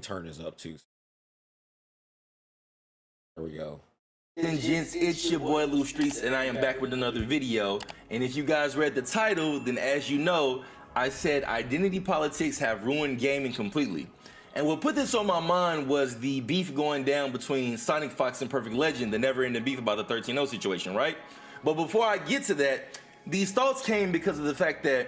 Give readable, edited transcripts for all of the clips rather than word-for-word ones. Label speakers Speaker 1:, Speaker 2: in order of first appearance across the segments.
Speaker 1: turn this up too. There we go.
Speaker 2: And gents, it's your boy LouStreets, and I am back with another video. And if you guys read the title, then as you know, I said identity politics have ruined gaming completely. And what put this on my mind was the beef going down between Sonic Fox and Perfect Legend, the never-ending beef about the 13-0 situation, right? But before I get to that, these thoughts came because of the fact that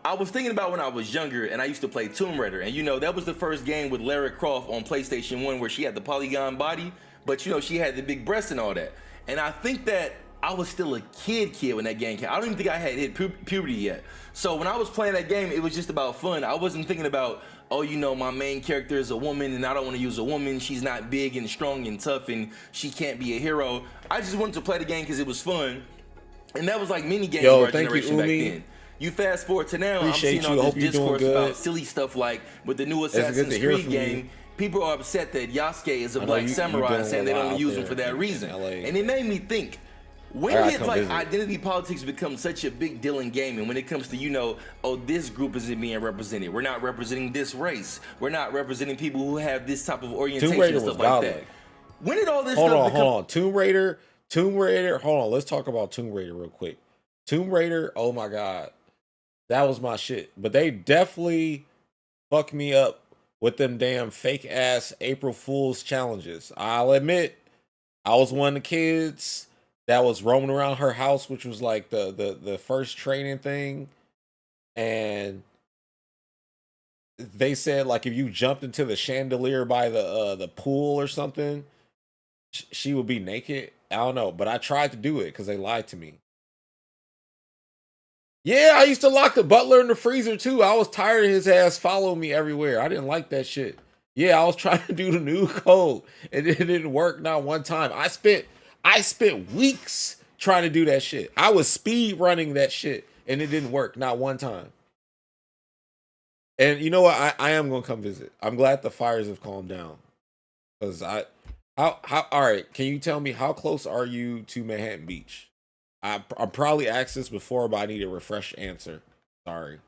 Speaker 2: I was thinking about when I was younger and I used to play Tomb Raider. And you know, that was the first game with Lara Croft on PlayStation 1 where she had the polygon body, but you know, she had the big breasts and all that. And I think that I was still a kid when that game came. I don't even think I had hit puberty yet. So when I was playing that game, it was just about fun. I wasn't thinking about, oh, you know, my main character is a woman and I don't want to use a woman. She's not big and strong and tough and she can't be a hero. I just wanted to play the game because it was fun. And that was like mini games for our generation back then. You fast forward to now,
Speaker 1: Appreciate
Speaker 2: I'm seeing all this discourse about silly stuff like with the new Assassin's Creed game. People are upset that Yasuke is a black samurai, saying they don't use him for that reason. And it made me think, when did like identity politics become such a big deal in gaming when it comes to, you know, oh, this group isn't being represented, we're not representing this race, we're not representing people who have this type of orientation and stuff like that. When did all this
Speaker 1: stuff become... Hold on, Tomb Raider, hold on, let's talk about Tomb Raider real quick. Tomb Raider, oh my God, that was my shit. But they definitely fucked me up with them damn fake ass April Fool's challenges. I'll admit, I was one of the kids that was roaming around her house, which was like the first training thing. And they said like if you jumped into the chandelier by the pool or something, she would be naked. I don't know, but I tried to do it because they lied to me. Yeah, I used to lock the butler in the freezer too. I was tired of his ass following me everywhere. I didn't like that shit. Yeah, I was trying to do the new code and it didn't work not one time. I spent weeks trying to do that shit. I was speed running that shit and it didn't work not one time. And you know what? I am gonna come visit. I'm glad the fires have calmed down. Cause all right, can you tell me how close are you to Manhattan Beach? I probably asked this before, but I need a refresh answer. Sorry.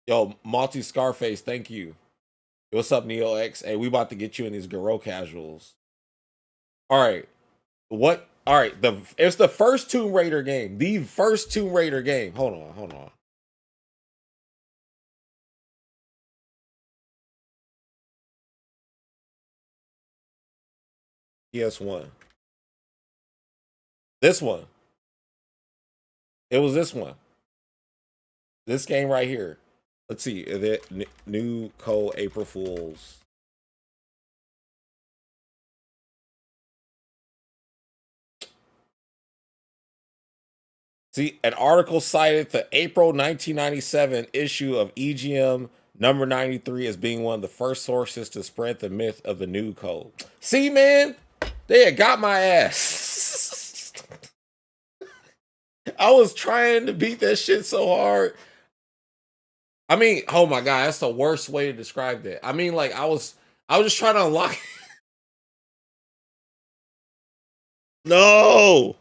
Speaker 1: Yo, Multi Scarface, thank you. What's up, Neo X? Hey, we about to get you in these Garo casuals. All right. What? All right. It's the first Tomb Raider game. The first Tomb Raider game. Hold on. PS1. This one. It was this one. This game right here. Let's see. The new code April Fools. See, an article cited the April 1997 issue of EGM number 93 as being one of the first sources to spread the myth of the new code. See, man, they had got my ass. I was trying to beat that shit so hard. I mean, oh my God, that's the worst way to describe that. I mean, like I was just trying to unlock. No.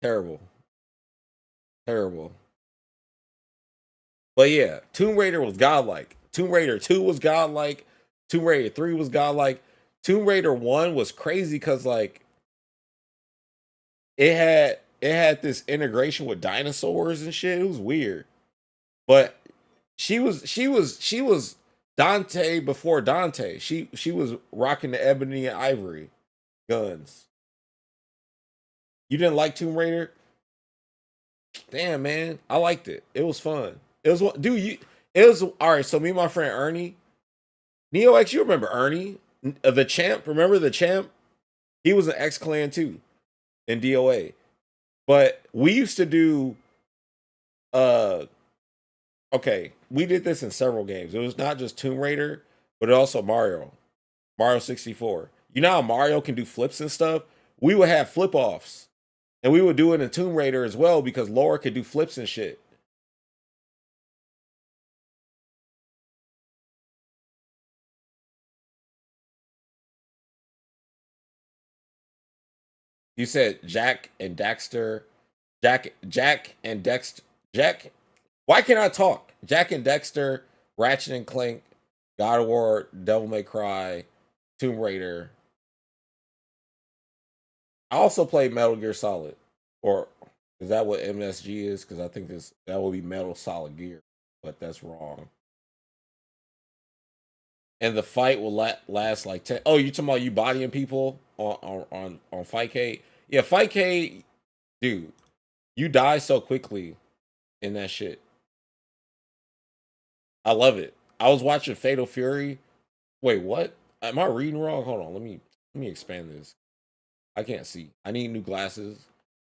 Speaker 1: Terrible. But yeah, Tomb Raider was godlike. Tomb Raider 2 was godlike. Tomb Raider 3 was godlike. Tomb Raider 1 was crazy because like it had this integration with dinosaurs and shit. It was weird. But she was Dante before Dante. She was rocking the ebony and ivory guns. You didn't like Tomb Raider? Damn, man. I liked it. It was fun. It was, dude, it was, all right, so me and my friend Ernie, Neo X, you remember Ernie? The Champ, remember the Champ? He was an X-Clan too, in DOA. But we used to do, okay, we did this in several games. It was not just Tomb Raider, but also Mario 64. You know how Mario can do flips and stuff? We would have flip-offs. And we would do it in Tomb Raider as well because Laura could do flips and shit. You said Jack and Dexter. Jack and Dexter. Jack. Why can't I talk? Jack and Dexter, Ratchet and Clank, God of War, Devil May Cry, Tomb Raider. I also played Metal Gear Solid. Or is that what MSG is? Because I think that would be Metal Solid Gear, but that's wrong. And the fight will last like 10. Oh, you talking about you bodying people on Fightcade? Yeah, Fightcade, dude. You die so quickly in that shit. I love it. I was watching Fatal Fury. Wait, what? Am I reading wrong? Hold on. Let me expand this. I can't see. I need new glasses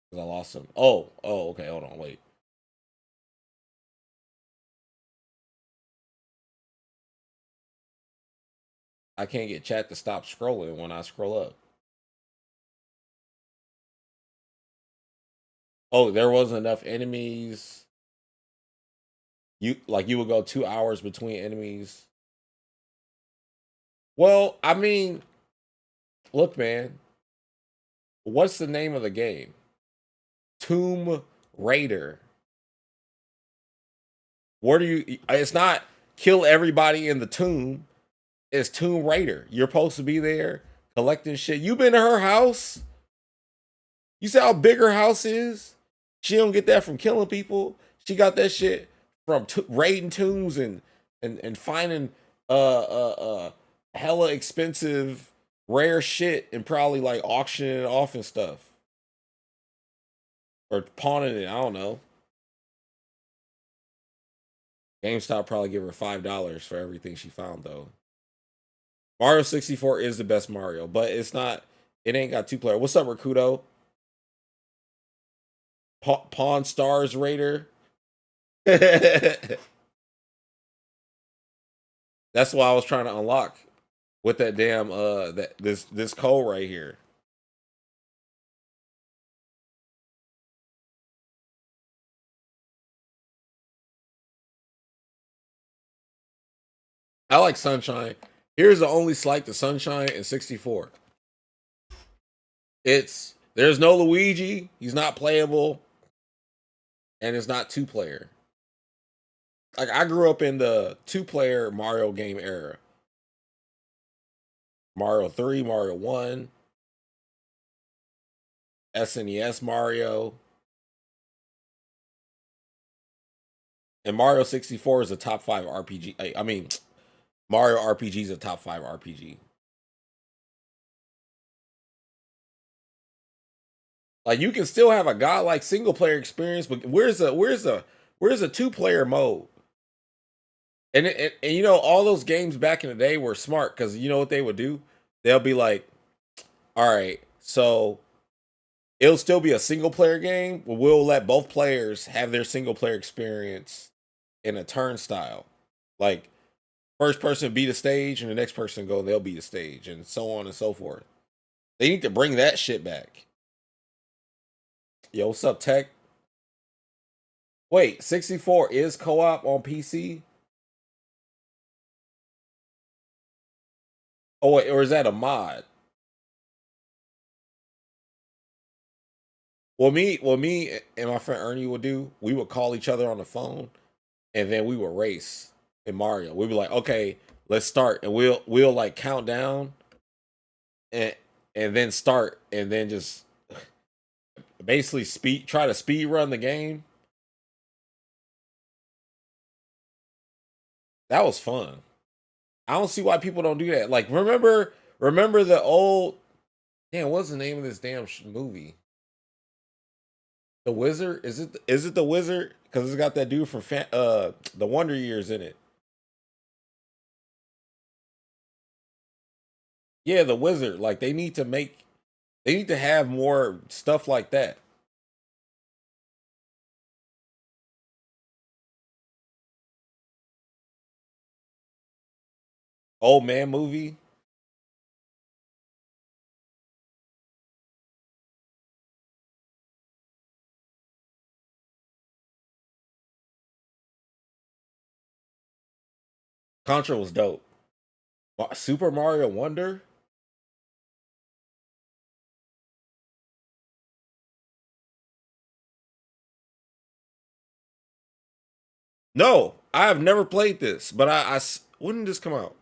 Speaker 1: because I lost them. Oh, okay. Hold on. Wait. I can't get chat to stop scrolling when I scroll up. Oh, there wasn't enough enemies. You would go 2 hours between enemies. Well, I mean, look, man. What's the name of the game? Tomb Raider. Where do you? It's not kill everybody in the tomb. It's Tomb Raider. You're supposed to be there collecting shit. You been to her house? You see how big her house is? She don't get that from killing people. She got that shit from raiding tombs and finding hella expensive rare shit and probably like auctioning it off and stuff or pawning it. I don't know. GameStop probably give her $5 for everything she found though. Mario 64 is the best Mario, but it's not. It ain't got two player. What's up, Rakudo? Pawn Stars Raider. That's why I was trying to unlock with that damn this code right here. I like Sunshine. Here's the only slight to Sunshine in 64. There's no Luigi. He's not playable, and it's not two player. Like I grew up in the two player Mario game era. Mario 3, Mario 1, SNES Mario, and Mario 64 is a top 5 RPG. I mean, Mario RPG is a top 5 RPG. Like you can still have a godlike single player experience, but where's a two player mode? And you know all those games back in the day were smart because you know what they would do? They'll be like, all right, so it'll still be a single player game, but we'll let both players have their single player experience in a turnstile. Like first person beat a stage and the next person go, they'll beat a stage, and so on and so forth. They need to bring that shit back. Yo, what's up, Tech? Wait, 64 is co-op on PC? Oh wait, or is that a mod? What me and my friend Ernie would do, we would call each other on the phone and then we would race in Mario. We'd be like, okay, let's start. And we'll like count down and then start and then just basically try to speed run the game. That was fun. I don't see why people don't do that. Like remember the old damn, what's the name of this damn movie? The Wizard? Is it the Wizard? Because it's got that dude from the Wonder Years in it. Yeah, the Wizard. Like they need to have more stuff like that. Old man movie. Contra was dope. Super Mario Wonder. No, I have never played this, but when did this come out?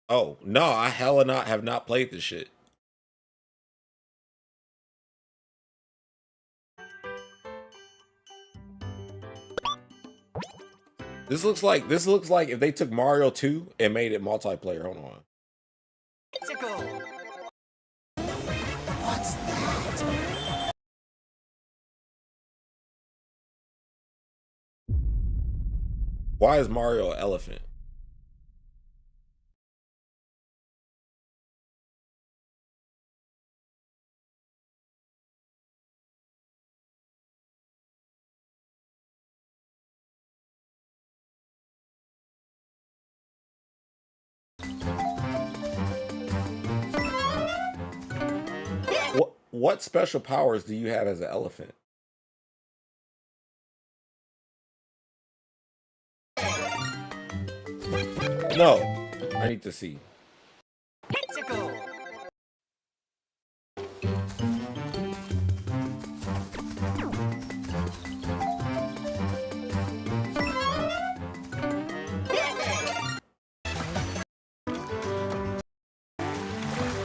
Speaker 1: Oh no, I hella not have not played this shit. This looks like if they took Mario 2 and made it multiplayer. Hold on.
Speaker 3: What's that?
Speaker 1: Why is Mario an elephant? What special powers do you have as an elephant? No, I need to see.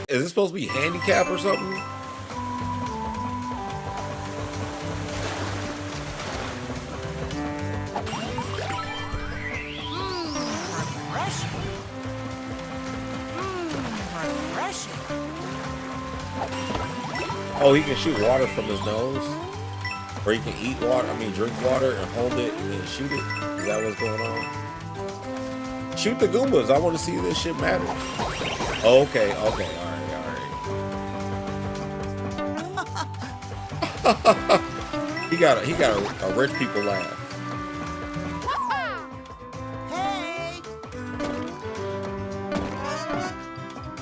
Speaker 1: Is this supposed to be handicap or something? Oh, he can shoot water from his nose? Or he can eat water, drink water and hold it and shoot it? Is that what's going on? Shoot the Goombas. I want to see this shit matter. Okay, all right. he got a rich people laugh.
Speaker 3: Hey!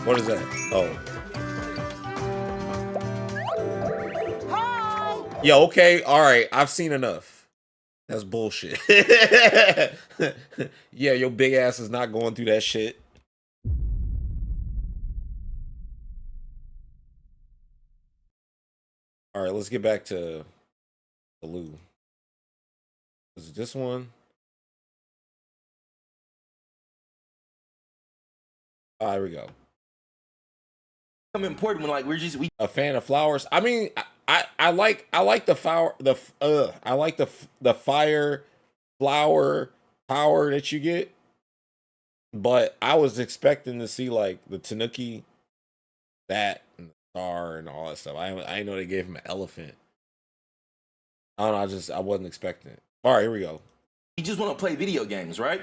Speaker 1: What is that? Oh. Yeah, okay, all right. I've seen enough. That's bullshit. Yeah, your big ass is not going through that shit. All right, let's get back to the Lou. Is it this one? Oh, here we go.
Speaker 2: Something important when like we
Speaker 1: A fan of flowers. I mean, I like the flower I like the fire flower power that you get, but I was expecting to see like the Tanuki, that and the star and all that stuff. I didn't know they gave him an elephant. I don't know. I wasn't expecting it. All right, here we go.
Speaker 2: just want to play video games, right?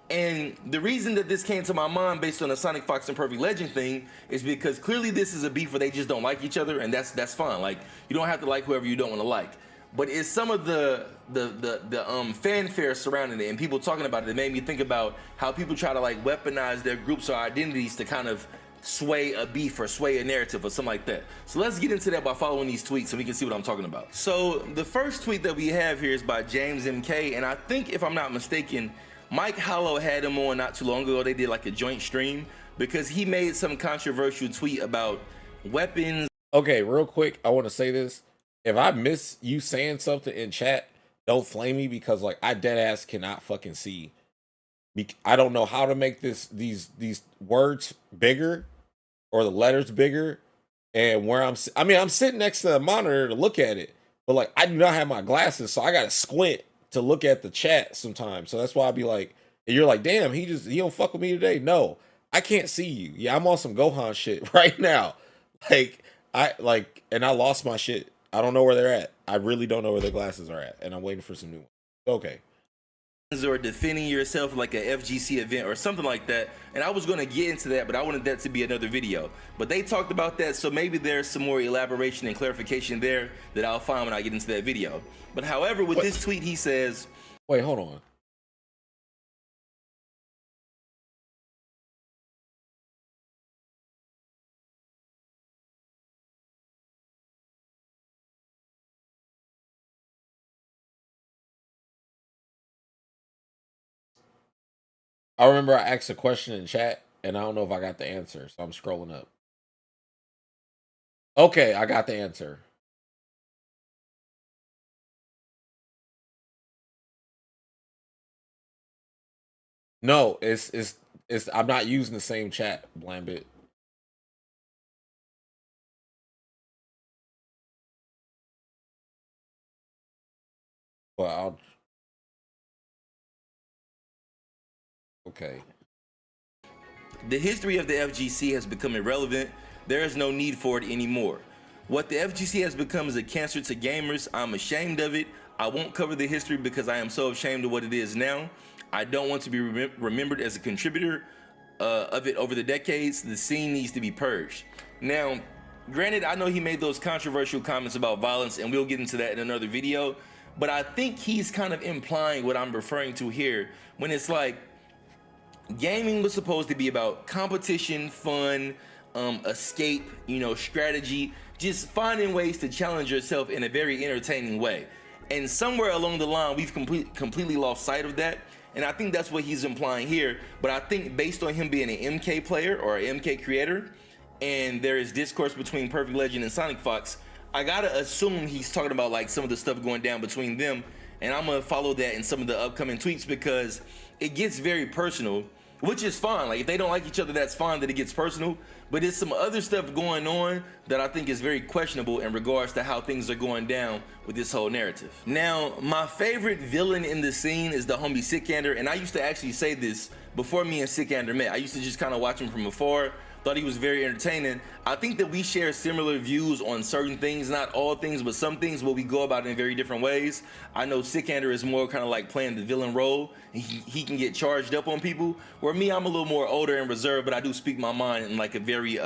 Speaker 2: And the reason that this came to my mind based on the Sonic Fox and Perfect Legend thing is because clearly this is a beef where they just don't like each other, and that's fine. Like, you don't have to like whoever you don't want to like. But it's some of the fanfare surrounding it and people talking about it that made me think about how people try to like weaponize their groups or identities to kind of sway a beef or sway a narrative or something like that. So let's get into that by following these tweets so we can see what I'm talking about. So the first tweet that we have here is by James MK, and I think if I'm not mistaken, Mike Hollow had him on not too long ago. They did like a joint stream because he made some controversial tweet about weapons.
Speaker 1: Okay, real quick, I want to say this. If I miss you saying something in chat, don't flame me because like I dead ass cannot fucking see. I don't know how to make these words bigger or the letters bigger, and where I'm sitting next to the monitor to look at it, but like I do not have my glasses, so I gotta squint to look at the chat sometimes. So that's why I'd be like, and you're like, damn, he don't fuck with me today. No, I can't see you. Yeah, I'm on some Gohan shit right now. And I lost my shit. I don't know where they're at. I really don't know where the glasses are at, and I'm waiting for some new ones. Okay.
Speaker 2: Or defending yourself like a FGC event or something like that, and I was going to get into that, but I wanted that to be another video. But they talked about that, so maybe there's some more elaboration and clarification there that I'll find when I get into that video. But however, with this tweet, he says,
Speaker 1: wait, hold on. I remember I asked a question in chat, and I don't know if I got the answer, so I'm scrolling up. Okay, I got the answer. No, it's I'm not using the same chat, Blambit. But I'll okay.
Speaker 2: The history of the FGC has become irrelevant. There is no need for it anymore. What the FGC has become is a cancer to gamers. I'm ashamed of it. I won't cover the history because I am so ashamed of what it is now. I don't want to be remembered as a contributor of it over the decades. The scene needs to be purged. Now, granted, I know he made those controversial comments about violence, and we'll get into that in another video, but I think he's kind of implying what I'm referring to here when it's like, gaming was supposed to be about competition, fun, escape, you know, strategy, just finding ways to challenge yourself in a very entertaining way. And somewhere along the line, we've completely lost sight of that. And I think that's what he's implying here. But I think based on him being an MK player or an MK creator, and there is discourse between Perfect Legend and Sonic Fox, I gotta assume he's talking about like some of the stuff going down between them. And I'm gonna follow that in some of the upcoming tweets because it gets very personal, which is fine. Like if they don't like each other, that's fine that it gets personal, but there's some other stuff going on that I think is very questionable in regards to how things are going down with this whole narrative. Now, my favorite villain in the scene is the homie Sikander, and I used to actually say this before me and Sikander met. I used to just kind of watch him from afar, thought he was very entertaining. I think that we share similar views on certain things, not all things, but some things where we go about it in very different ways. I know Sikander is more kind of like playing the villain role. He can get charged up on people, where me, I'm a little more older and reserved, but I do speak my mind in like a very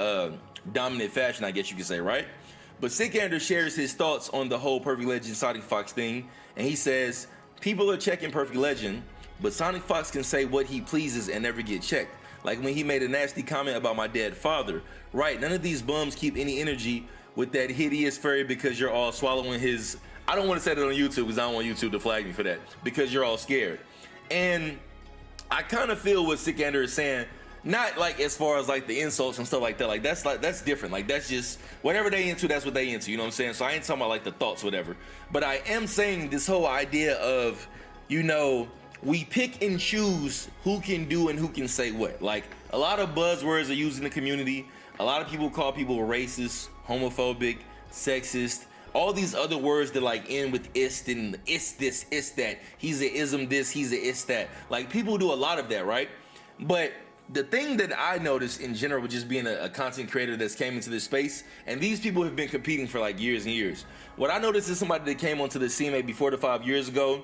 Speaker 2: dominant fashion, I guess you could say, right? But Sikander shares his thoughts on the whole Perfect Legend Sonic Fox thing, and he says, people are checking Perfect Legend, but Sonic Fox can say what he pleases and never get checked. Like when he made a nasty comment about my dead father. Right, none of these bums keep any energy with that hideous furry because you're all swallowing his... I don't want to say that on YouTube because I don't want YouTube to flag me for that. Because you're all scared. And I kind of feel what Sikander is saying, not like as far as like the insults and stuff like that. Like that's different. Like that's just whatever they into, that's what they into. You know what I'm saying? So I ain't talking about like the thoughts, whatever. But I am saying this whole idea of, you know, we pick and choose who can do and who can say what. Like a lot of buzzwords are used in the community. A lot of people call people racist, homophobic, sexist, all these other words that like end with ist and ist this, ist that. He's a ism this, he's a ist that. Like people do a lot of that, right? But the thing that I noticed in general with just being a content creator that's came into this space, and these people have been competing for like years and years. What I noticed is somebody that came onto the scene maybe 4 to 5 years ago,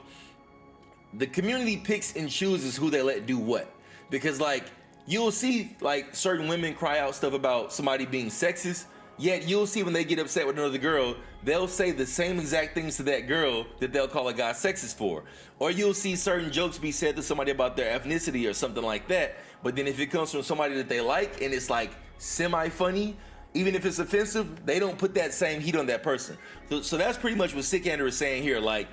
Speaker 2: the community picks and chooses who they let do what. Because like, you'll see like certain women cry out stuff about somebody being sexist, yet you'll see when they get upset with another girl, they'll say the same exact things to that girl that they'll call a guy sexist for. Or you'll see certain jokes be said to somebody about their ethnicity or something like that, but then if it comes from somebody that they like and it's like semi-funny, even if it's offensive, they don't put that same heat on that person. So that's pretty much what Sikander is saying here. Like,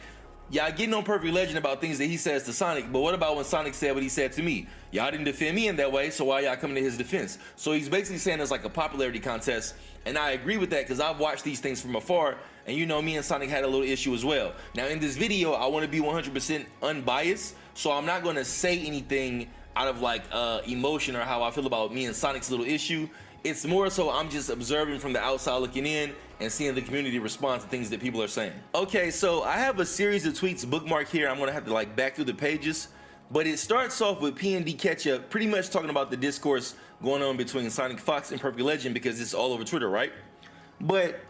Speaker 2: y'all getting on Perfect Legend about things that he says to Sonic, but what about when Sonic said what he said to me? Y'all didn't defend me in that way, so why y'all coming to his defense? So he's basically saying it's like a popularity contest, and I agree with that because I've watched these things from afar, and you know me and Sonic had a little issue as well. Now in this video, I want to be 100% unbiased, so I'm not going to say anything out of like emotion or how I feel about me and Sonic's little issue. It's more so I'm just observing from the outside looking in and seeing the community respond to things that people are saying. Okay, so I have a series of tweets bookmarked here. I'm gonna have to like back through the pages, but it starts off with PND Ketchup pretty much talking about the discourse going on between Sonic Fox and Perfect Legend because it's all over Twitter, right? But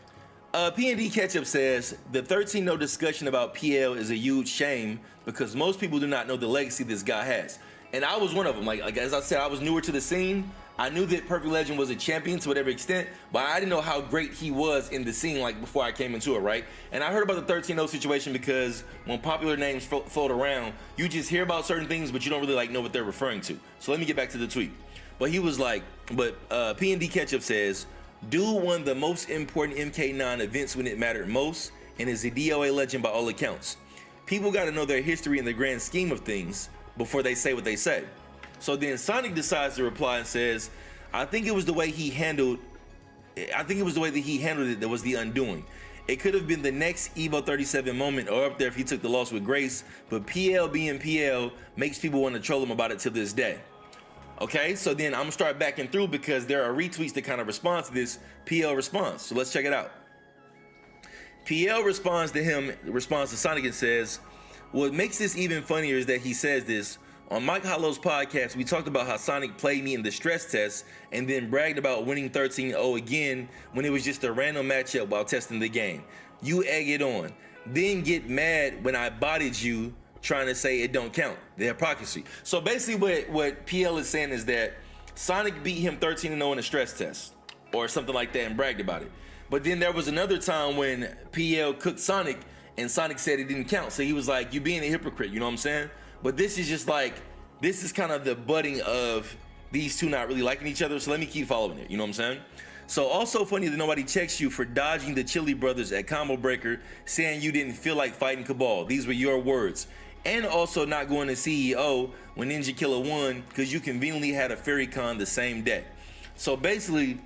Speaker 2: PND Ketchup says, the 13-0 discussion about PL is a huge shame because most people do not know the legacy this guy has. And I was one of them. Like as I said, I was newer to the scene. I knew that Perfect Legend was a champion to whatever extent, but I didn't know how great he was in the scene like before I came into it, right? And I heard about the 13-0 situation because when popular names float around, you just hear about certain things, but you don't really like know what they're referring to. So let me get back to the tweet. But he was like, PND Ketchup says, dude won the most important MK9 events when it mattered most and is a DOA legend by all accounts. People got to know their history in the grand scheme of things before they say what they say. So then Sonic decides to reply and says, I think it was the way that he handled it that was the undoing. It could have been the next Evo 37 moment or up there if he took the loss with grace, but PL being PL makes people want to troll him about it to this day. Okay, so then I'm gonna start backing through because there are retweets that kind of respond to this PL response. So let's check it out. PL responds to Sonic and says, what makes this even funnier is that he says this, on Mike Hollow's podcast, we talked about how Sonic played me in the stress test and then bragged about winning 13-0 again when it was just a random matchup while testing the game. You egg it on, then get mad when I bodied you trying to say it don't count. The hypocrisy. So basically what PL is saying is that Sonic beat him 13-0 in a stress test or something like that and bragged about it. But then there was another time when PL cooked Sonic and Sonic said it didn't count. So he was like, you being a hypocrite, you know what I'm saying? But this is just like, this is kind of the budding of these two not really liking each other. So let me keep following it, you know what I'm saying? So also funny that nobody checks you for dodging the Chili Brothers at Combo Breaker, saying you didn't feel like fighting Cabal. These were your words. And also not going to CEO when Ninja Killer won because you conveniently had a Fairy Con the same day. So basically,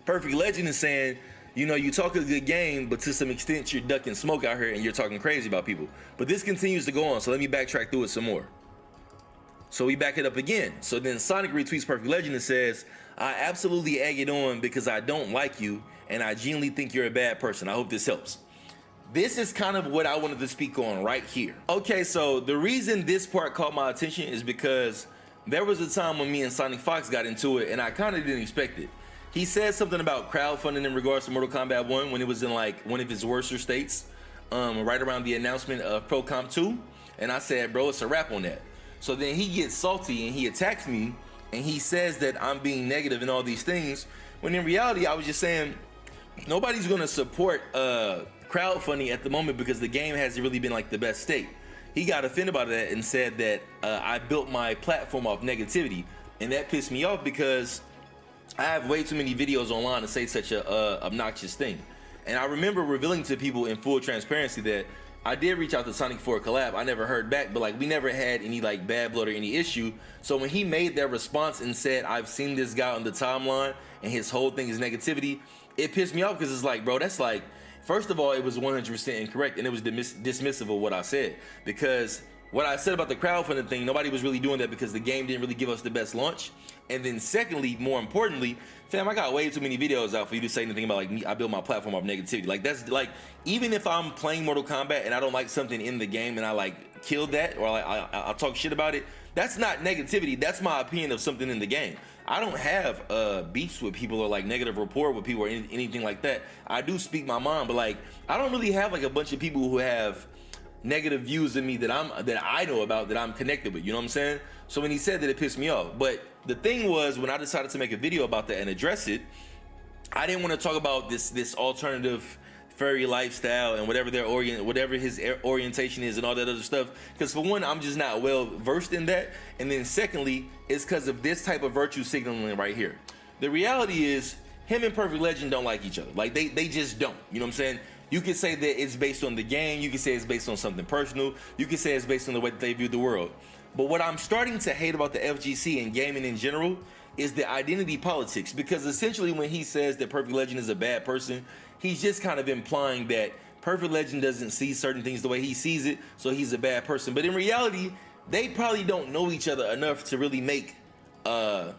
Speaker 2: Perfect Legend is saying, you know, you talk a good game, but to some extent you're ducking smoke out here and you're talking crazy about people. But this continues to go on, so let me backtrack through it some more. So we back it up again. So then Sonic retweets Perfect Legend and says, I absolutely egg it on because I don't like you and I genuinely think you're a bad person. I hope this helps. This is kind of what I wanted to speak on right here. Okay, so the reason this part caught my attention is because there was a time when me and Sonic Fox got into it and I kind of didn't expect it. He said something about crowdfunding in regards to Mortal Kombat 1 when it was in like one of his worser states, right around the announcement of Pro Comp 2. And I said, bro, it's a wrap on that. So then he gets salty and he attacks me and he says that I'm being negative and all these things. When in reality, I was just saying, nobody's gonna support crowdfunding at the moment because the game hasn't really been like the best state. He got offended by that and said that I built my platform off negativity. And that pissed me off because I have way too many videos online to say such a obnoxious thing. And I remember revealing to people in full transparency that I did reach out to Sonic for a collab. I never heard back, but like we never had any like bad blood or any issue. So when he made that response and said, I've seen this guy on the timeline and his whole thing is negativity, it pissed me off because it's like, bro, that's like, first of all, it was 100% incorrect and it was dismissive of what I said. Because what I said about the crowdfunding thing, nobody was really doing that because the game didn't really give us the best launch. And then secondly, more importantly, fam, I got way too many videos out for you to say anything about like me. I built my platform off negativity. Like that's like, even if I'm playing Mortal Kombat and I don't like something in the game and I like killed that or like I'll talk shit about it, that's not negativity. That's my opinion of something in the game. I don't have beefs with people or like negative rapport with people or anything like that. I do speak my mind, but like I don't really have like a bunch of people who have negative views of me that I know about that I'm connected with, you know what I'm saying? So when he said that, it pissed me off. But the thing was, when I decided to make a video about that and address it, I didn't want to talk about this alternative furry lifestyle and whatever his orientation is and all that other stuff, because for one, I'm just not well versed in that, and then secondly, it's because of this type of virtue signaling right here. The reality is, him and Perfect Legend don't like each other. Like they just don't, you know what I'm saying? You could say that it's based on the game, you could say it's based on something personal, you could say it's based on the way that they view the world. But what I'm starting to hate about the FGC and gaming in general is the identity politics, because essentially when he says that Perfect Legend is a bad person, he's just kind of implying that Perfect Legend doesn't see certain things the way he sees it, so he's a bad person. But in reality, they probably don't know each other enough to really make a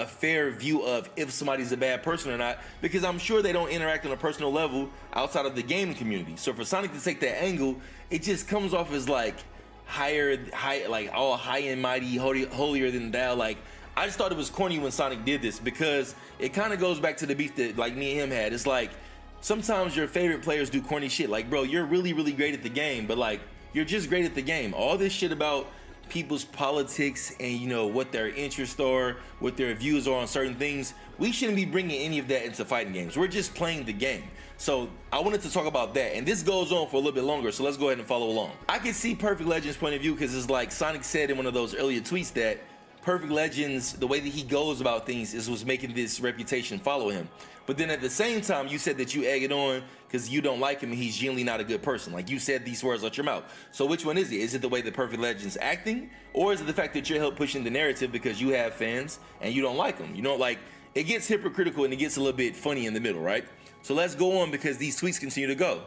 Speaker 2: fair view of if somebody's a bad person or not, because I'm sure they don't interact on a personal level outside of the gaming community. So for Sonic to take that angle, it just comes off as like like all high and mighty, holier than thou. Like I just thought it was corny when Sonic did this, because it kind of goes back to the beef that like me and him had. It's like sometimes your favorite players do corny shit. Like, bro, you're really great at the game, but like you're just great at the game. All this shit about people's politics and you know what their interests are, what their views are on certain things, we shouldn't be bringing any of that into fighting games. We're just playing the game. So I wanted to talk about that, and this goes on for a little bit longer, so let's go ahead and follow along. I can see Perfect Legend's point of view, because it's like Sonic said in one of those earlier tweets that Perfect Legend's, the way that he goes about things is what's making this reputation follow him. But then at the same time, you said that you egg it on because you don't like him and he's genuinely not a good person. Like you said these words out your mouth. So which one is it? Is it the way that Perfect Legend's acting, or is it the fact that you're help pushing the narrative because you have fans and you don't like them? You know, like it gets hypocritical and it gets a little bit funny in the middle, right? So let's go on because these tweets continue to go.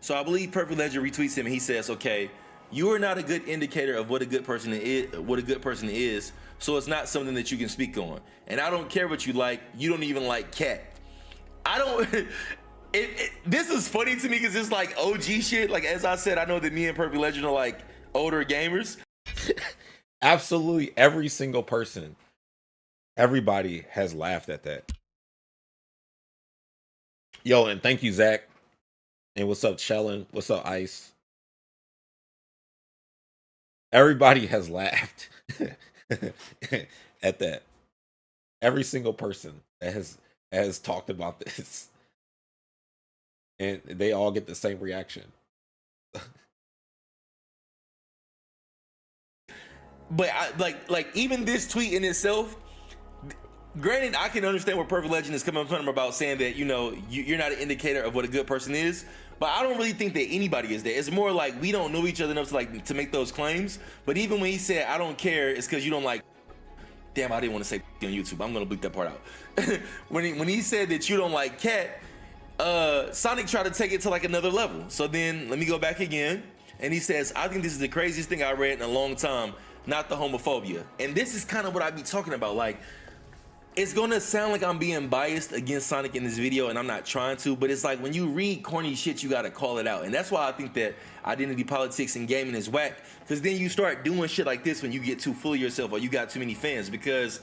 Speaker 2: So I believe Perfect Legend retweets him and he says, okay, you are not a good indicator of what a good person is, so it's not something that you can speak on. And I don't care what you like. You don't even like cat. I don't. This is funny to me because it's like OG shit. Like, as I said, I know that me and Perfect Legend are like older gamers.
Speaker 1: Absolutely every single person, everybody has laughed at that. Yo, and thank you, Zach. And what's up, Chellin? What's up, Ice? Everybody has laughed at that. Every single person that has talked about this. And they all get the same reaction.
Speaker 2: But like even this tweet in itself, granted, I can understand where Perfect Legend is coming from about saying that, you know, you're not an indicator of what a good person is, but I don't really think that anybody is there. It's more like we don't know each other enough to make those claims. But even when he said I don't care, it's because you don't like. Damn, I didn't want to say on YouTube. I'm gonna bleep that part out. when he said that you don't like cat, Sonic tried to take it to like another level. So then let me go back again, and he says, I think this is the craziest thing I read in a long time. Not the homophobia. And this is kind of what I be talking about. Like, it's gonna sound like I'm being biased against Sonic in this video, and I'm not trying to, but it's like when you read corny shit, you gotta call it out. And that's why I think that identity politics in gaming is whack, because then you start doing shit like this when you get too full of yourself or you got too many fans. Because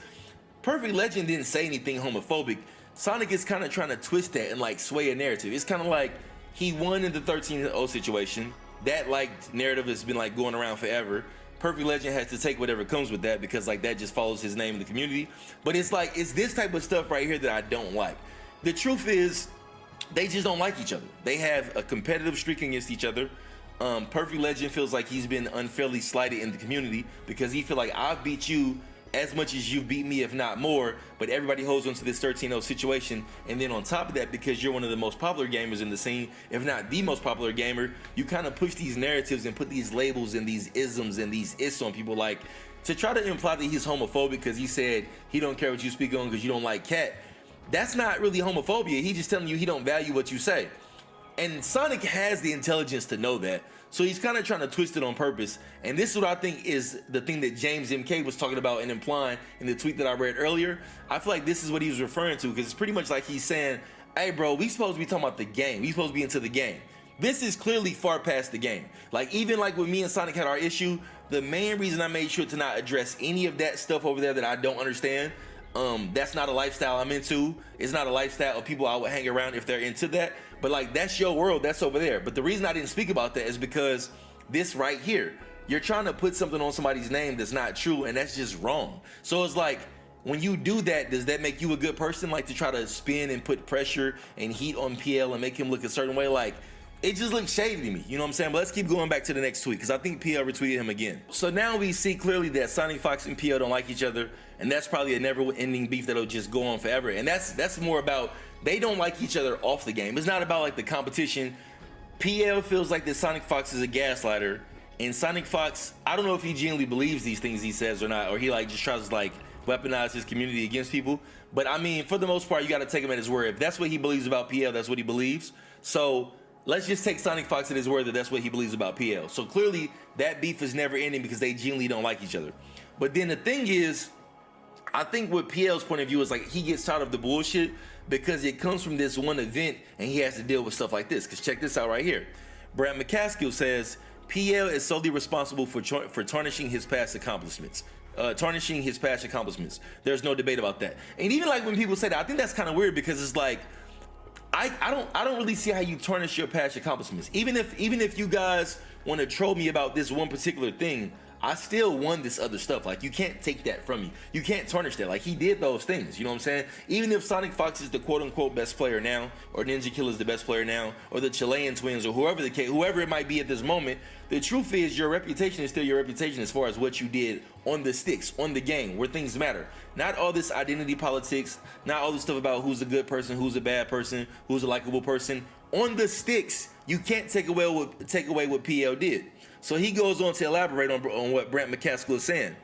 Speaker 2: Perfect Legend didn't say anything homophobic. Sonic is kind of trying to twist that and like sway a narrative. It's kind of like he won in the 13-0 situation. That like narrative has been like going around forever. Perfect Legend has to take whatever comes with that because like that just follows his name in the community. But it's like, it's this type of stuff right here that I don't like. The truth is, they just don't like each other. They have a competitive streak against each other. Perfect Legend feels like he's been unfairly slighted in the community because he feel like I've beat you as much as you beat me, if not more, but everybody holds on to this 13-0 situation. And then on top of that, because you're one of the most popular gamers in the scene, if not the most popular gamer, you kind of push these narratives and put these labels and these isms and these ists on people, like to try to imply that he's homophobic because he said he don't care what you speak on because you don't like cat. That's not really homophobia. He's just telling you he don't value what you say. And Sonic has the intelligence to know that. So he's kind of trying to twist it on purpose. And this is what I think is the thing that James MK was talking about and implying in the tweet that I read earlier. I feel like this is what he was referring to, because it's pretty much like he's saying, hey bro, we supposed to be talking about the game. We supposed to be into the game. This is clearly far past the game. Like even like when me and Sonic had our issue, the main reason I made sure to not address any of that stuff over there that I don't understand, that's not a lifestyle I'm into. It's not a lifestyle of people I would hang around if they're into that. But like, that's your world, that's over there. But the reason I didn't speak about that is because this right here, you're trying to put something on somebody's name that's not true, and that's just wrong. So it's like, when you do that, does that make you a good person? Like to try to spin and put pressure and heat on PL and make him look a certain way? Like, it just looks shady to me, you know what I'm saying? But let's keep going back to the next tweet, because I think PL retweeted him again. So now we see clearly that Sonic Fox and PL don't like each other, and that's probably a never-ending beef that'll just go on forever. And that's more about, they don't like each other off the game. It's not about like the competition. PL feels like that Sonic Fox is a gaslighter, and Sonic Fox, I don't know if he genuinely believes these things he says or not, or he like just tries to like weaponize his community against people. But I mean, for the most part, you got to take him at his word. If that's what he believes about PL, that's what he believes. So let's just take Sonic Fox at his word that that's what he believes about PL. So clearly that beef is never ending because they genuinely don't like each other. But then the thing is, I think what PL's point of view is like he gets tired of the bullshit because it comes from this one event and he has to deal with stuff like this. Because check this out right here. Brad McCaskill says PL is solely responsible for tarnishing his past accomplishments. There's no debate about that. And even like when people say that, I think that's kind of weird because it's like, I don't really see how you tarnish your past accomplishments. Even if you guys want to troll me about this one particular thing, I still won this other stuff. Like, you can't take that from me. You can't tarnish that. Like, he did those things, you know what I'm saying? Even if Sonic Fox is the quote-unquote best player now, or Ninja Kill is the best player now, or the Chilean twins, or whoever it might be at this moment, the truth is your reputation is still your reputation as far as what you did on the sticks, on the game, where things matter. Not all this identity politics, not all this stuff about who's a good person, who's a bad person, who's a likable person. On the sticks, you can't take away what PL did. So he goes on to elaborate on what Brent McCaskill is saying.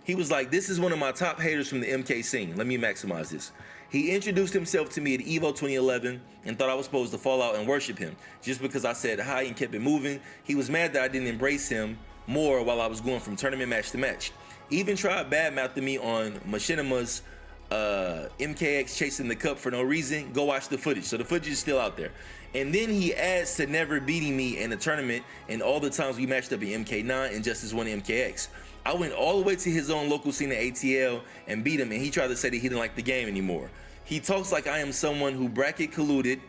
Speaker 2: He was like, this is one of my top haters from the MK scene. Let me maximize this. He introduced himself to me at EVO 2011 and thought I was supposed to fall out and worship him just because I said hi and kept it moving. He was mad that I didn't embrace him more while I was going from tournament match to match. He even tried badmouthing me on Machinima's MKX chasing the cup for no reason. Go watch the footage. So the footage is still out there. And then he adds to never beating me in the tournament and all the times we matched up in MK9 and Justice 1 MKX. I went all the way to his own local scene at ATL and beat him, and he tried to say that he didn't like the game anymore. He talks like I am someone who bracket colluded,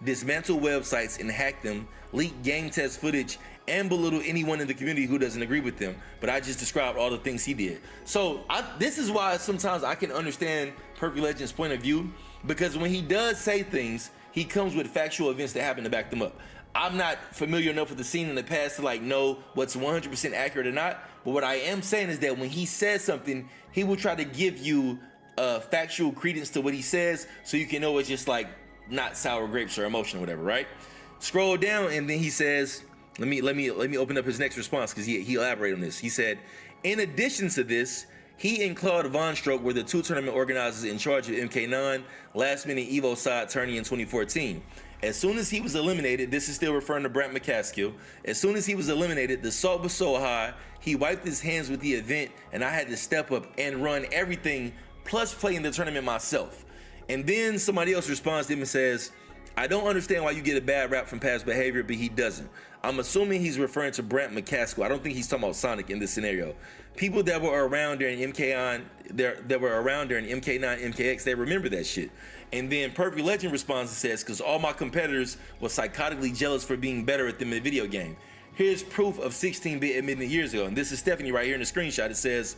Speaker 2: dismantled websites and hacked them, leaked game test footage, and belittle anyone in the community who doesn't agree with them. But I just described all the things he did. So this is why sometimes I can understand Perfect Legend's point of view, because when he does say things, he comes with factual events that happen to back them up. I'm not familiar enough with the scene in the past to like know what's 100% accurate or not, but what I am saying is that when he says something, he will try to give you factual credence to what he says, so you can know it's just like not sour grapes or emotion or whatever, right? Scroll down and then he says, let me open up his next response because he elaborated on this. He said, in addition to this, he and Claude Von Stroke were the two tournament organizers in charge of MK9 last minute Evo side tourney in 2014. As soon as he was eliminated, this is still referring to Brent McCaskill, as soon as he was eliminated, the salt was so high, he wiped his hands with the event, and I had to step up and run everything, plus play in the tournament myself. And then somebody else responds to him and says, I don't understand why you get a bad rap from past behavior, but he doesn't. I'm assuming he's referring to Brent McCaskill. I don't think he's talking about Sonic in this scenario. People that were around during MK9, MKX, they remember that shit. And then Perfect Legend responds and says, because all my competitors were psychotically jealous for being better at them in the video game. Here's proof of 16-bit admitting years ago. And this is Stephanie right here in the screenshot. It says,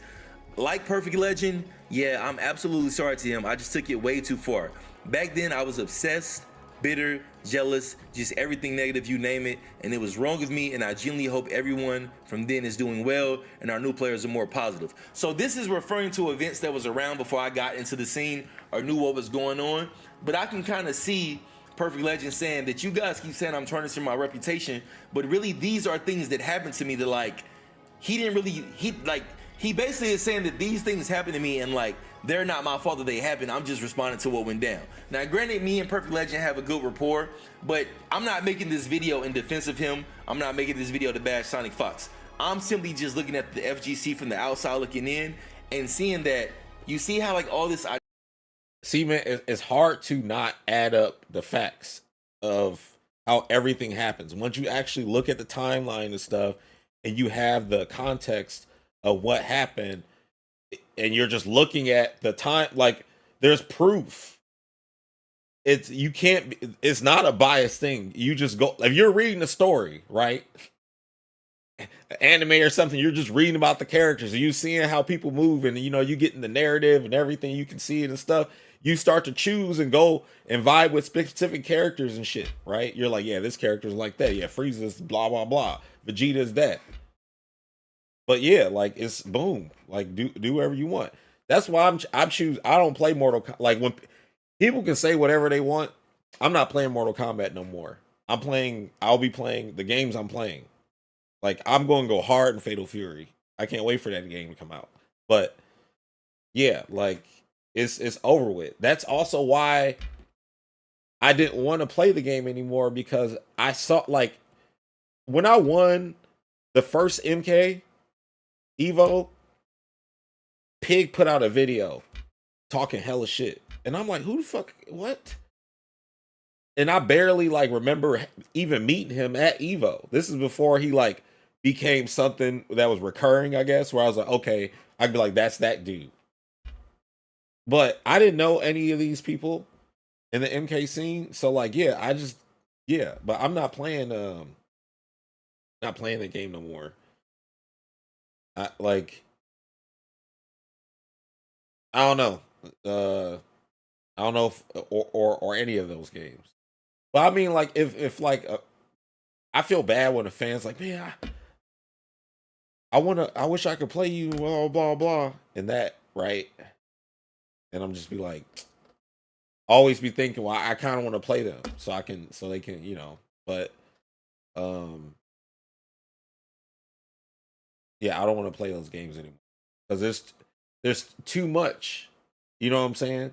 Speaker 2: like Perfect Legend, yeah, I'm absolutely sorry to him. I just took it way too far. Back then, I was obsessed, bitter, jealous, just everything negative, you name it, and it was wrong of me, and I genuinely hope everyone from then is doing well and our new players are more positive. So this is referring to events that was around before I got into the scene or knew what was going on, but I can kind of see Perfect Legend saying that you guys keep saying I'm trying to my reputation, but really these are things that happened to me that like, he basically is saying that these things happened to me and like, they're not my fault that they happened. I'm just responding to what went down. Now, granted, me and Perfect Legend have a good rapport, but I'm not making this video in defense of him. I'm not making this video to bash Sonic Fox. I'm simply just looking at the FGC from the outside looking in and seeing that, you see how like all this...
Speaker 1: See, man, it's hard to not add up the facts of how everything happens. Once you actually look at the timeline and stuff and you have the context of what happened, and you're just looking at the time, like there's proof. It's not a biased thing. You just go, if you're reading a story, right? Anime or something, you're just reading about the characters and you seeing how people move and you know, you get in the narrative and everything, you can see it and stuff. You start to choose and go and vibe with specific characters and shit, right? You're like, yeah, this character's like that. Yeah, Frieza's blah, blah, blah. Vegeta's that. But yeah, like it's boom. Like do whatever you want. That's why I don't play Mortal Kombat. Like when people can say whatever they want, I'm not playing Mortal Kombat no more. I'll be playing the games I'm playing. Like I'm going to go hard in Fatal Fury. I can't wait for that game to come out. But yeah, like it's over with. That's also why I didn't want to play the game anymore, because I saw like when I won the first MK Evo, Pig put out a video talking hella shit. And I'm like, who the fuck, what? And I barely like remember even meeting him at Evo. This is before he like became something that was recurring, I guess, where I was like, okay, I'd be like, that's that dude. But I didn't know any of these people in the MK scene. So like, yeah, but I'm not playing the game no more. I don't know. I don't know if or any of those games. But I mean, like if like I feel bad when a fan's like, man, I wish I could play you, blah blah blah, and that, right? And I'm just be like, always be thinking, well, I kind of want to play them so they can, you know. But yeah, I don't want to play those games anymore because There's too much. You know what I'm saying?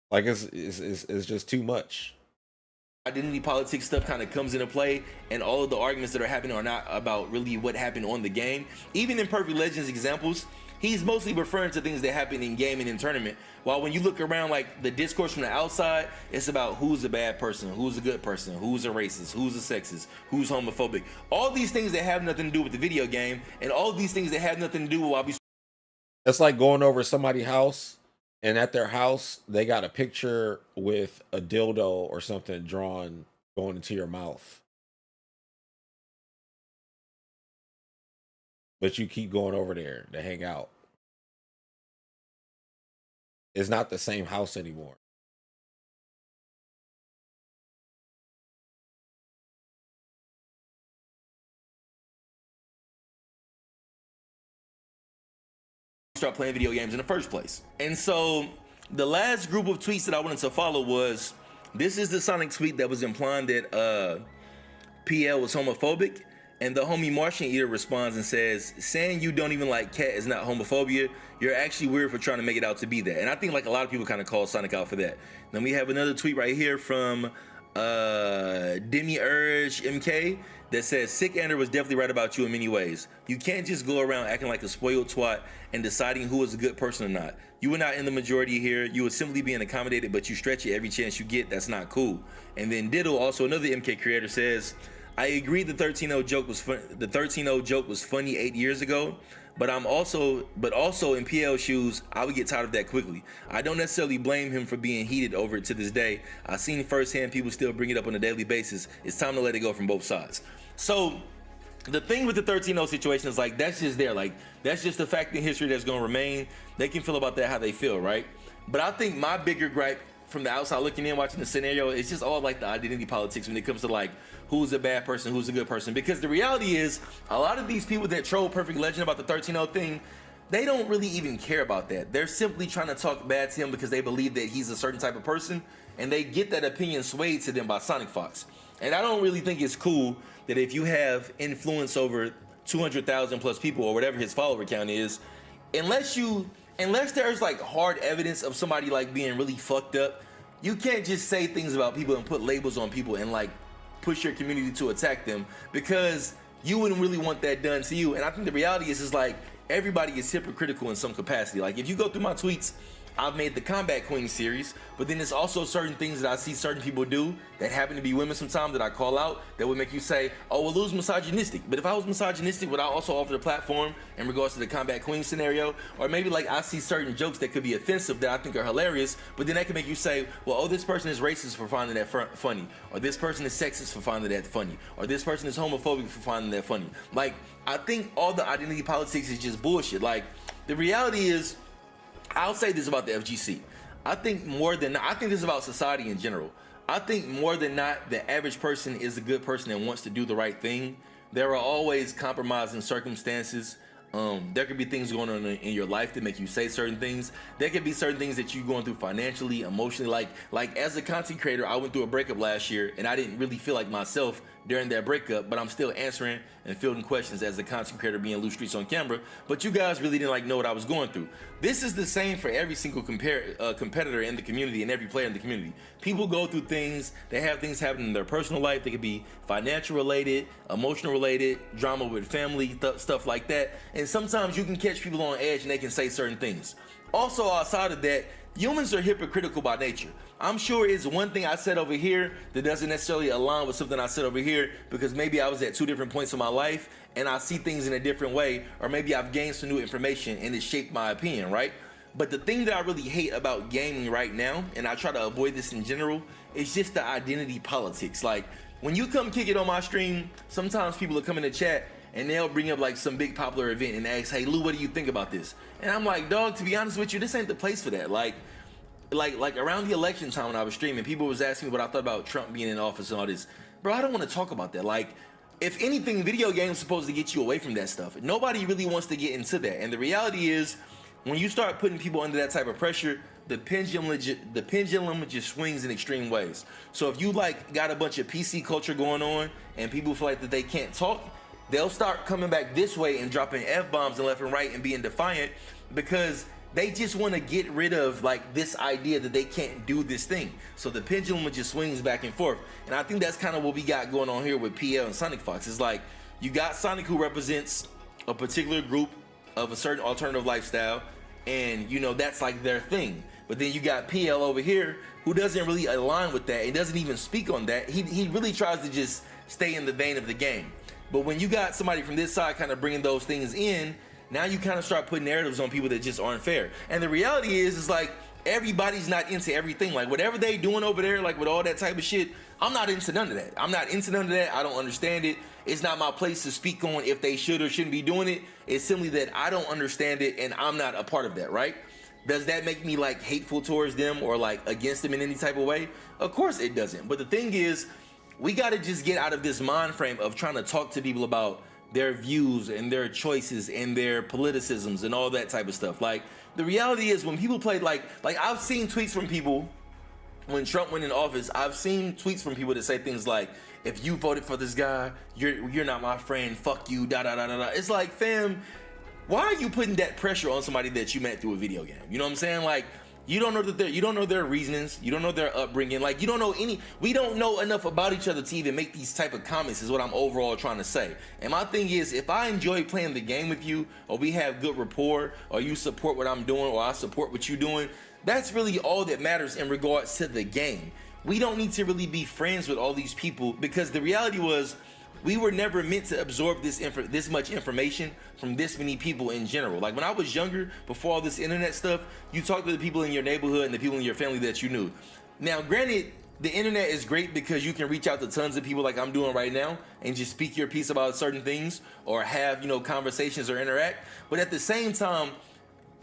Speaker 1: Like it's just too much.
Speaker 2: Identity politics stuff kind of comes into play, and all of the arguments that are happening are not about really what happened on the game. Even in Perfect Legends examples, he's mostly referring to things that happen in game and in tournament. While when you look around like the discourse from the outside, it's about who's a bad person, who's a good person, who's a racist, who's a sexist, who's homophobic. All these things that have nothing to do with the video game, and all these things that have nothing to do with why we.
Speaker 1: It's like going over somebody's house, and at their house they got a picture with a dildo or something drawn going into your mouth, but you keep going over there to hang out. It's not the same house anymore.
Speaker 2: Start playing video games in the first place. And so the last group of tweets that I wanted to follow was, this is the Sonic tweet that was implying that PL was homophobic, and the homie Martian Eater responds and says, saying you don't even like cat is not homophobia. You're actually weird for trying to make it out to be that. And I think like a lot of people kind of call Sonic out for that. Then we have another tweet right here from Demiurge MK that says, Sick Ander was definitely right about you in many ways. You can't just go around acting like a spoiled twat and deciding who is a good person or not. You are not in the majority here. You are simply being accommodated, but you stretch it every chance you get. That's not cool. And then Diddle, also another MK creator, says, I agree the 13-0 joke was fun. The 13-0 joke was funny 8 years ago, but also in PL shoes, I would get tired of that quickly. I don't necessarily blame him for being heated over it to this day. I've seen firsthand people still bring it up on a daily basis. It's time to let it go from both sides. So the thing with the 13-0 situation is like, that's just there. Like, that's just a fact in history that's gonna remain. They can feel about that how they feel, right? But I think my bigger gripe from the outside looking in, watching the scenario, it's just all like the identity politics when it comes to like who's a bad person, who's a good person. Because the reality is, a lot of these people that troll Perfect Legend about the 13-0 thing, they don't really even care about that. They're simply trying to talk bad to him because they believe that he's a certain type of person, and they get that opinion swayed to them by Sonic Fox. And I don't really think it's cool that if you have influence over 200,000 plus people or whatever his follower count is, unless there's like hard evidence of somebody like being really fucked up, you can't just say things about people and put labels on people and like push your community to attack them, because you wouldn't really want that done to you. And I think the reality is like everybody is hypocritical in some capacity. Like if you go through my tweets, I've made the Combat Queen series, but then there's also certain things that I see certain people do that happen to be women sometimes that I call out that would make you say, oh, well, Lou's misogynistic. But if I was misogynistic, would I also offer the platform in regards to the Combat Queen scenario? Or maybe like I see certain jokes that could be offensive that I think are hilarious, but then that can make you say, well, oh, this person is racist for finding that funny, or this person is sexist for finding that funny, or this person is homophobic for finding that funny. Like, I think all the identity politics is just bullshit. Like, the reality is, I'll say this about the FGC. I think this is about society in general. I think more than not, the average person is a good person and wants to do the right thing. There are always compromising circumstances. There could be things going on in your life that make you say certain things. There could be certain things that you're going through financially, emotionally. Like as a content creator, I went through a breakup last year and I didn't really feel like myself during that breakup, but I'm still answering and fielding questions as a content creator being LouStreets on camera. But you guys really didn't know what I was going through. This is the same for every single competitor in the community and every player in the community. People go through things, they have things happen in their personal life. They could be financial related, emotional related, drama with family, stuff like that. And sometimes you can catch people on edge and they can say certain things. Also, outside of that, humans are hypocritical by nature. I'm sure it's one thing I said over here that doesn't necessarily align with something I said over here, because maybe I was at two different points in my life and I see things in a different way, or maybe I've gained some new information and it shaped my opinion, right? But the thing that I really hate about gaming right now, and I try to avoid this in general, is just the identity politics. Like, when you come kick it on my stream, sometimes people will come in the chat and they'll bring up like some big popular event and ask, hey Lou, what do you think about this? And I'm like, dog, to be honest with you, this ain't the place for that. Like around the election time when I was streaming, people was asking me what I thought about Trump being in office and all this. Bro, I don't want to talk about that. Like, if anything, video games supposed to get you away from that stuff. Nobody really wants to get into that. And the reality is, when you start putting people under that type of pressure, the pendulum just swings in extreme ways. So if you like got a bunch of PC culture going on and people feel like that they can't talk, they'll start coming back this way and dropping F-bombs and left and right and being defiant. because they just want to get rid of like this idea that they can't do this thing. So the pendulum just swings back and forth. And I think that's kind of what we got going on here with PL and Sonic Fox. It's like you got Sonic, who represents a particular group of a certain alternative lifestyle, and you know that's like their thing. But then you got PL over here who doesn't really align with that and doesn't even speak on that. He really tries to just stay in the vein of the game. But when you got somebody from this side kind of bringing those things in, now you kind of start putting narratives on people that just aren't fair. And the reality is like everybody's not into everything. Like whatever they doing over there, like with all that type of shit, I'm not into none of that. I'm not into none of that. I don't understand it. It's not my place to speak on if they should or shouldn't be doing it. It's simply that I don't understand it and I'm not a part of that, right? Does that make me like hateful towards them or like against them in any type of way? Of course it doesn't. But the thing is, we got to just get out of this mind frame of trying to talk to people about their views and their choices and their politicisms and all that type of stuff. Like the reality is when people play like I've seen tweets from people when Trump went in office. I've seen tweets from people that say things like, if you voted for this guy, you're not my friend, fuck you, da da da da da. It's like, fam, why are you putting that pressure on somebody that you met through a video game? You know what I'm saying? Like, you don't know that you don't know their reasonings, you don't know their upbringing, like you don't know we don't know enough about each other to even make these type of comments, is what I'm overall trying to say. And my thing is, if I enjoy playing the game with you, or we have good rapport, or you support what I'm doing, or I support what you're doing, that's really all that matters in regards to the game. We don't need to really be friends with all these people, because the reality was, we were never meant to absorb this much information from this many people in general. Like when I was younger, before all this internet stuff, you talked to the people in your neighborhood and the people in your family that you knew. Now, granted, the internet is great because you can reach out to tons of people like I'm doing right now and just speak your piece about certain things or have, you know, conversations or interact. But at the same time,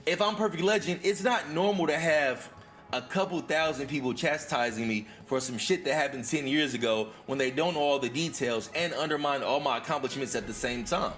Speaker 2: if I'm Perfect Legend, it's not normal to have a couple thousand people chastising me for some shit that happened 10 years ago when they don't know all the details and undermine all my accomplishments at the same time.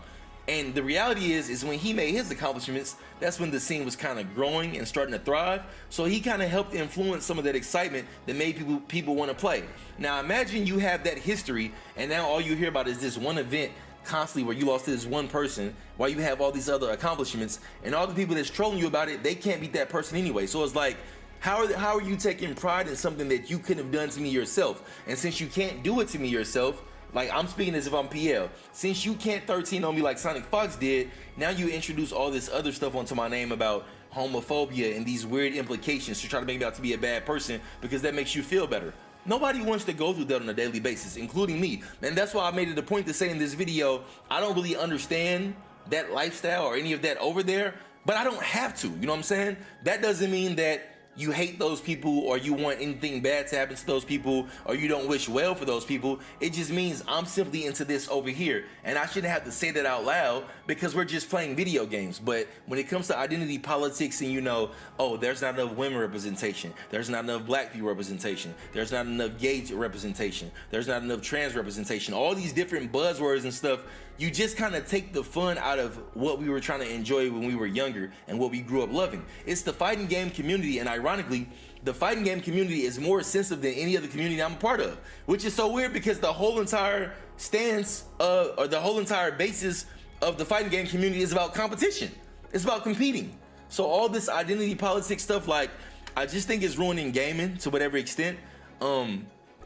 Speaker 2: And the reality is when he made his accomplishments, that's when the scene was kind of growing and starting to thrive. So he kind of helped influence some of that excitement that made people want to play. Now imagine you have that history and now all you hear about is this one event constantly where you lost to this one person while you have all these other accomplishments, and all the people that's trolling you about it, they can't beat that person anyway. So it's like, how are you taking pride in something that you couldn't have done to me yourself? And since you can't do it to me yourself, like I'm speaking as if I'm PL, since you can't 13 on me like Sonic Fox did, now you introduce all this other stuff onto my name about homophobia and these weird implications to try to make me out to be a bad person because that makes you feel better. Nobody wants to go through that on a daily basis, including me. And that's why I made it a point to say in this video, I don't really understand that lifestyle or any of that over there, but I don't have to, you know what I'm saying? That doesn't mean that you hate those people or you want anything bad to happen to those people or you don't wish well for those people. It just means I'm simply into this over here, and I shouldn't have to say that out loud because we're just playing video games. But when it comes to identity politics and, you know, oh, there's not enough women representation, there's not enough black people representation, there's not enough gay representation, there's not enough trans representation, all these different buzzwords and stuff, you just kind of take the fun out of what we were trying to enjoy when we were younger and what we grew up loving. It's the fighting game community, and ironically, the fighting game community is more sensitive than any other community I'm a part of, which is so weird because the whole entire stance or the whole entire basis of the fighting game community is about competition. It's about competing. So all this identity politics stuff, like, I just think it's ruining gaming to whatever extent.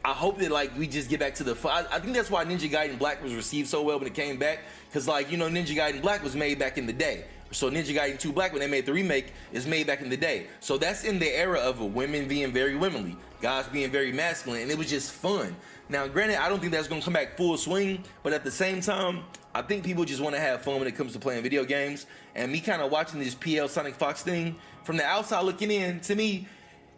Speaker 2: I hope that like we just get back to the fun. I think that's why Ninja Gaiden Black was received so well when it came back, because like, you know, Ninja Gaiden Black was made back in the day. So Ninja Gaiden 2 Black, when they made the remake, is made back in the day. So that's in the era of women being very womanly, guys being very masculine, and it was just fun. Now, granted, I don't think that's gonna come back full swing, but at the same time, I think people just want to have fun when it comes to playing video games. And me kind of watching this PL Sonic Fox thing from the outside looking in, to me,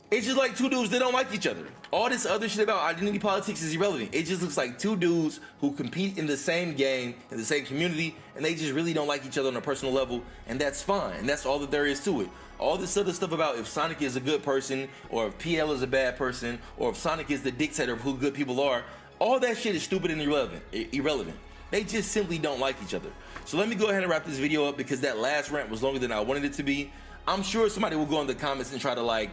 Speaker 2: it's just like two dudes that don't like each other. All this other shit about identity politics is irrelevant. It just looks like two dudes who compete in the same game, in the same community, and they just really don't like each other on a personal level, and that's fine, and that's all that there is to it. All this other stuff about if Sonic is a good person, or if PL is a bad person, or if Sonic is the dictator of who good people are, all that shit is stupid and irrelevant. They just simply don't like each other. So let me go ahead and wrap this video up because that last rant was longer than I wanted it to be. I'm sure somebody will go in the comments and try to like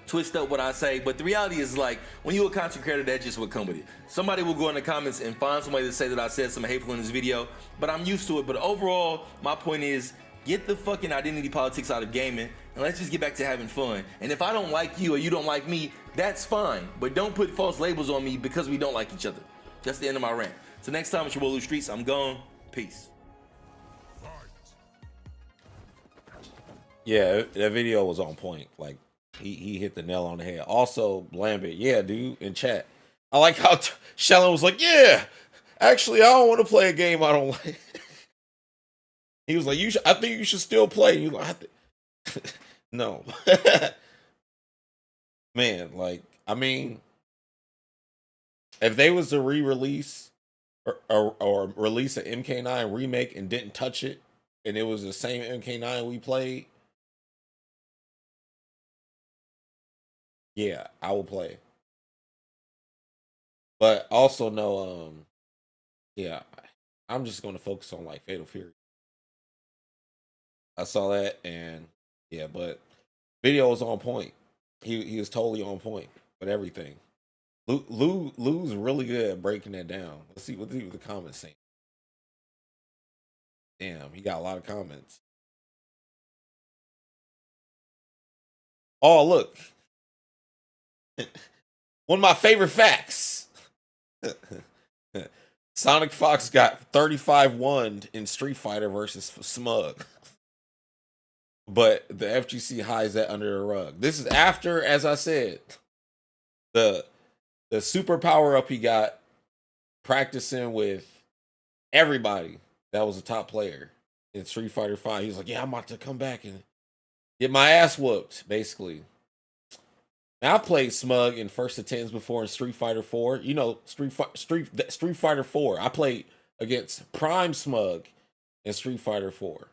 Speaker 2: twist up what I say, but the reality is, like, when you're a content creator, that just would come with it. Somebody will go in the comments and find somebody to say that I said something hateful in this video, but I'm used to it. But overall, my point is, Get the fucking identity politics out of gaming, and let's just get back to having fun. And if I don't like you or you don't like me, that's fine. But don't put false labels on me because we don't like each other. That's the end of my rant. So next time, it's your boy LouStreets. I'm gone. Peace.
Speaker 1: Yeah, that video was on point. Like he hit the nail on the head. Also, Lambert, yeah, dude, in chat. I like how Shellen was like, yeah, actually, I don't want to play a game I don't like. He was like, I think you should still play. And you like, no. Man, like, I mean, if they was to re-release or release an MK9 remake and didn't touch it, and it was the same MK9 we played, yeah, I will play. But also no, yeah, I'm just gonna focus on like Fatal Fury. I saw that, and yeah, but video was on point. He was totally on point with everything. Lou's really good at breaking that down. Let's see what the comments saying. Damn, he got a lot of comments. Oh, look. One of my favorite facts. Sonic Fox got 35-1 in Street Fighter versus Smug. But the FGC hides that under the rug. This is after, as I said, the super power up he got practicing with everybody that was a top player in Street Fighter 5. He's like, yeah, I'm about to come back and get my ass whooped, basically. Now, I've played Smug in First to Tens before in Street Fighter 4. You know, Street Fighter 4. I played against Prime Smug in Street Fighter 4.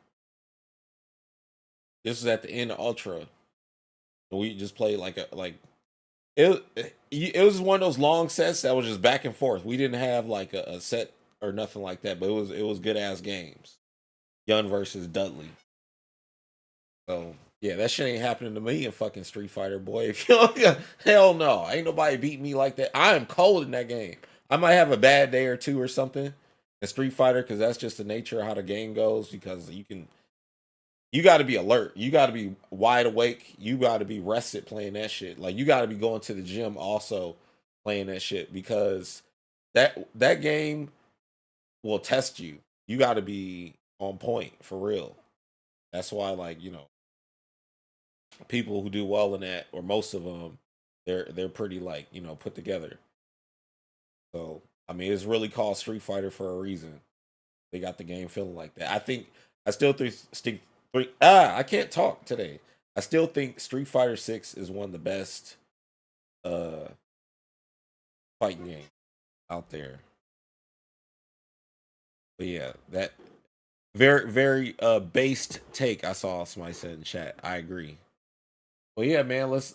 Speaker 1: This was at the end of Ultra. And we just played it was one of those long sets that was just back and forth. We didn't have like a set or nothing like that, but it was good ass games. Yun versus Dudley. So yeah, that shit ain't happening to me in fucking Street Fighter, boy. If you hell no, ain't nobody beat me like that. I am cold in that game. I might have a bad day or two or something in Street Fighter because that's just the nature of how the game goes. Because you got to be alert. You got to be wide awake. You got to be rested playing that shit. Like you got to be going to the gym also playing that shit because that game will test you. You got to be on point for real. That's why, like, you know, people who do well in that, or most of them, they're pretty, like, you know, put together. So I mean, it's really called Street Fighter for a reason. They got the game feeling like that. I still think I can't talk today. I still think Street Fighter 6 is one of the best fighting games out there. But yeah, that very, very based take I saw somebody said in chat. I agree. Well, yeah, man, let's